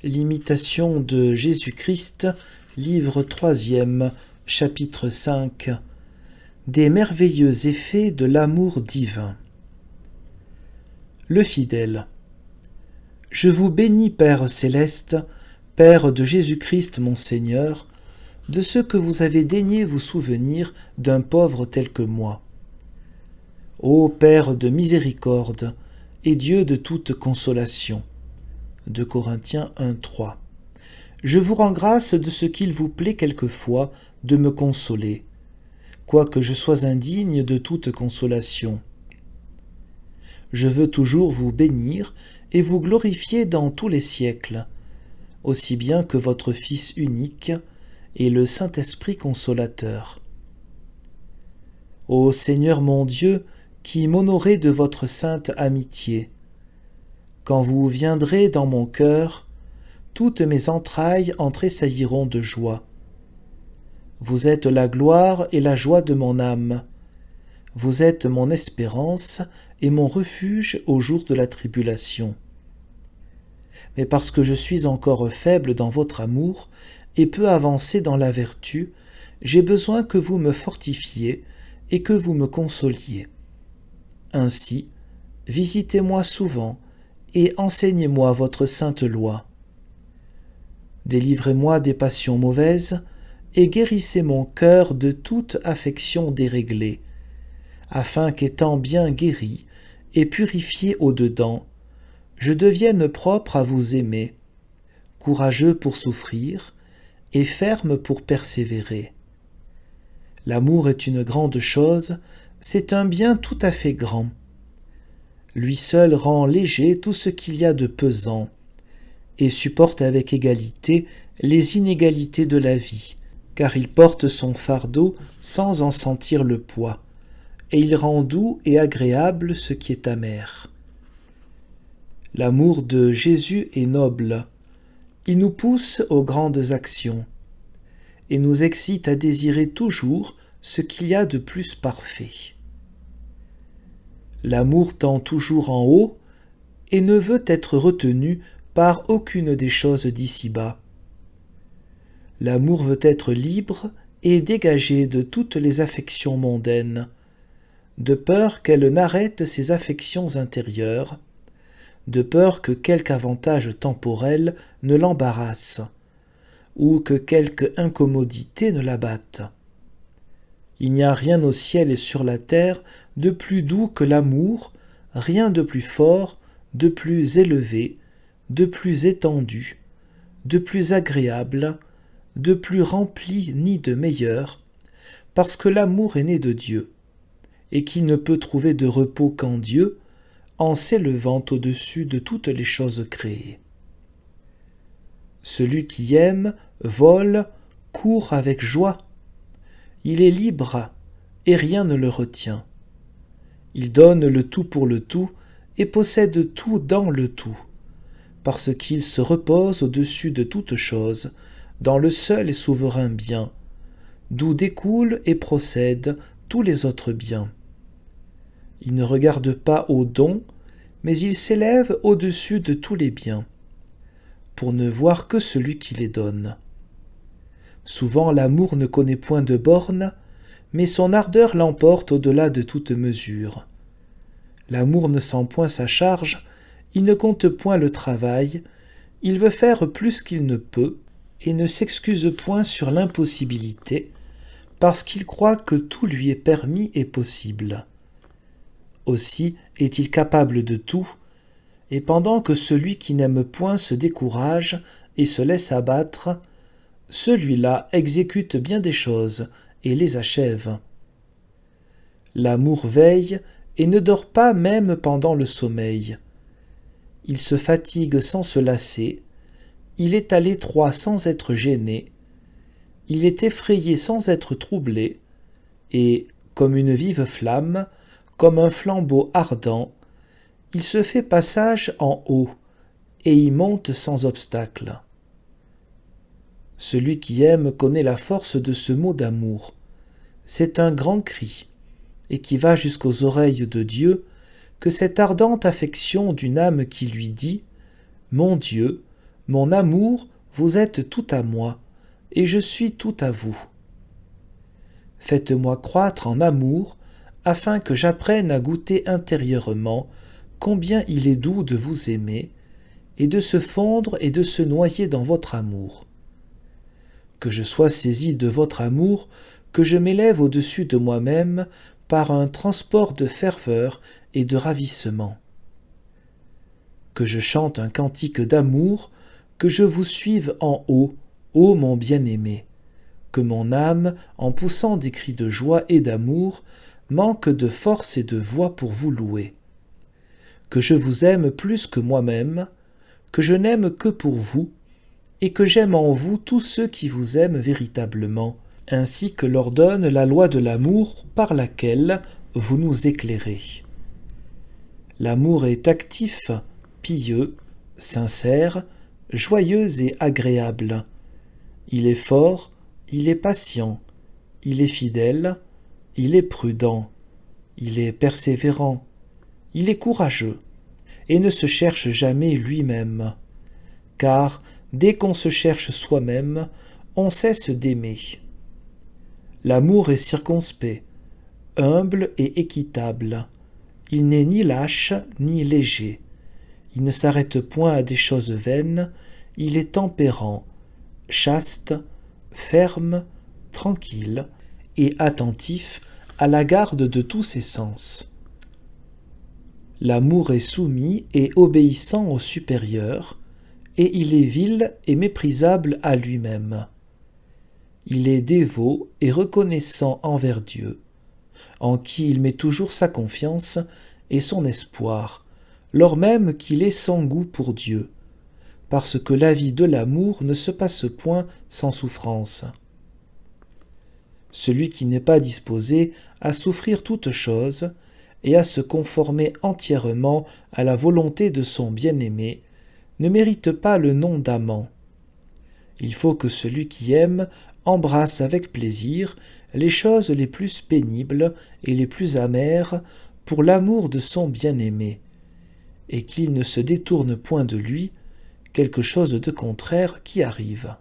L'imitation de Jésus-Christ, livre 3e, chapitre 5. Des merveilleux effets de l'amour divin. Le fidèle. Je vous bénis, Père céleste, Père de Jésus-Christ mon Seigneur, de ce que vous avez daigné vous souvenir d'un pauvre tel que moi. Ô Père de miséricorde et Dieu de toute consolation. 2 Corinthiens 1:3. Je vous rends grâce de ce qu'il vous plaît quelquefois de me consoler, quoique je sois indigne de toute consolation. Je veux toujours vous bénir et vous glorifier dans tous les siècles, aussi bien que votre Fils unique et le Saint-Esprit consolateur. Ô Seigneur mon Dieu, qui m'honorez de votre sainte amitié, quand vous viendrez dans mon cœur, toutes mes entrailles en tressailliront de joie. Vous êtes la gloire et la joie de mon âme. Vous êtes mon espérance et mon refuge au jour de la tribulation. Mais parce que je suis encore faible dans votre amour et peu avancé dans la vertu, j'ai besoin que vous me fortifiez et que vous me consoliez. Ainsi, visitez-moi souvent et enseignez-moi votre sainte loi. Délivrez-moi des passions mauvaises et guérissez mon cœur de toute affection déréglée, afin qu'étant bien guéri et purifié au-dedans, je devienne propre à vous aimer, courageux pour souffrir et ferme pour persévérer. L'amour est une grande chose, c'est un bien tout à fait grand. Lui seul rend léger tout ce qu'il y a de pesant, et supporte avec égalité les inégalités de la vie, car il porte son fardeau sans en sentir le poids, et il rend doux et agréable ce qui est amer. L'amour de Jésus est noble, il nous pousse aux grandes actions, et nous excite à désirer toujours ce qu'il y a de plus parfait. L'amour tend toujours en haut et ne veut être retenu par aucune des choses d'ici-bas. L'amour veut être libre et dégagé de toutes les affections mondaines, de peur qu'elle n'arrête ses affections intérieures, de peur que quelque avantage temporel ne l'embarrasse, ou que quelque incommodité ne l'abatte. Il n'y a rien au ciel et sur la terre de plus doux que l'amour, rien de plus fort, de plus élevé, de plus étendu, de plus agréable, de plus rempli ni de meilleur, parce que l'amour est né de Dieu, et qu'il ne peut trouver de repos qu'en Dieu, en s'élevant au-dessus de toutes les choses créées. Celui qui aime, vole, court avec joie. Il est libre, et rien ne le retient. Il donne le tout pour le tout, et possède tout dans le tout, parce qu'il se repose au-dessus de toute chose, dans le seul et souverain bien, d'où découlent et procèdent tous les autres biens. Il ne regarde pas aux dons, mais il s'élève au-dessus de tous les biens, pour ne voir que celui qui les donne. Souvent l'amour ne connaît point de bornes, mais son ardeur l'emporte au-delà de toute mesure. L'amour ne sent point sa charge, il ne compte point le travail, il veut faire plus qu'il ne peut, et ne s'excuse point sur l'impossibilité, parce qu'il croit que tout lui est permis et possible. Aussi est-il capable de tout, et pendant que celui qui n'aime point se décourage et se laisse abattre, celui-là exécute bien des choses et les achève. L'amour veille et ne dort pas même pendant le sommeil. Il se fatigue sans se lasser, il est à l'étroit sans être gêné, il est effrayé sans être troublé, et, comme une vive flamme, comme un flambeau ardent, il se fait passage en haut, et y monte sans obstacle. Celui qui aime connaît la force de ce mot d'amour. C'est un grand cri, et qui va jusqu'aux oreilles de Dieu, que cette ardente affection d'une âme qui lui dit « Mon Dieu, Mon amour, vous êtes tout à moi, et je suis tout à vous. Faites-moi croître en amour, afin que j'apprenne à goûter intérieurement combien il est doux de vous aimer, et de se fondre et de se noyer dans votre amour. Que je sois saisi de votre amour, que je m'élève au-dessus de moi-même par un transport de ferveur et de ravissement. Que je chante un cantique d'amour, que je vous suive en haut, ô mon bien-aimé, que mon âme, en poussant des cris de joie et d'amour, manque de force et de voix pour vous louer. Que je vous aime plus que moi-même, que je n'aime que pour vous, et que j'aime en vous tous ceux qui vous aiment véritablement, ainsi que l'ordonne la loi de l'amour par laquelle vous nous éclairez. L'amour est actif, pieux, sincère, joyeux et agréable. Il est fort, il est patient, il est fidèle, il est prudent, il est persévérant, il est courageux, et ne se cherche jamais lui-même. Car, dès qu'on se cherche soi-même, on cesse d'aimer. L'amour est circonspect, humble et équitable. Il n'est ni lâche ni léger. Il ne s'arrête point à des choses vaines, il est tempérant, chaste, ferme, tranquille et attentif à la garde de tous ses sens. L'amour est soumis et obéissant au supérieur, et il est vil et méprisable à lui-même. Il est dévot et reconnaissant envers Dieu, en qui il met toujours sa confiance et son espoir, lors même qu'il est sans goût pour Dieu, parce que la vie de l'amour ne se passe point sans souffrance. Celui qui n'est pas disposé à souffrir toute chose et à se conformer entièrement à la volonté de son bien-aimé ne mérite pas le nom d'amant. Il faut que celui qui aime embrasse avec plaisir les choses les plus pénibles et les plus amères pour l'amour de son bien-aimé, et qu'il ne se détourne point de lui quelque chose de contraire qui arrive.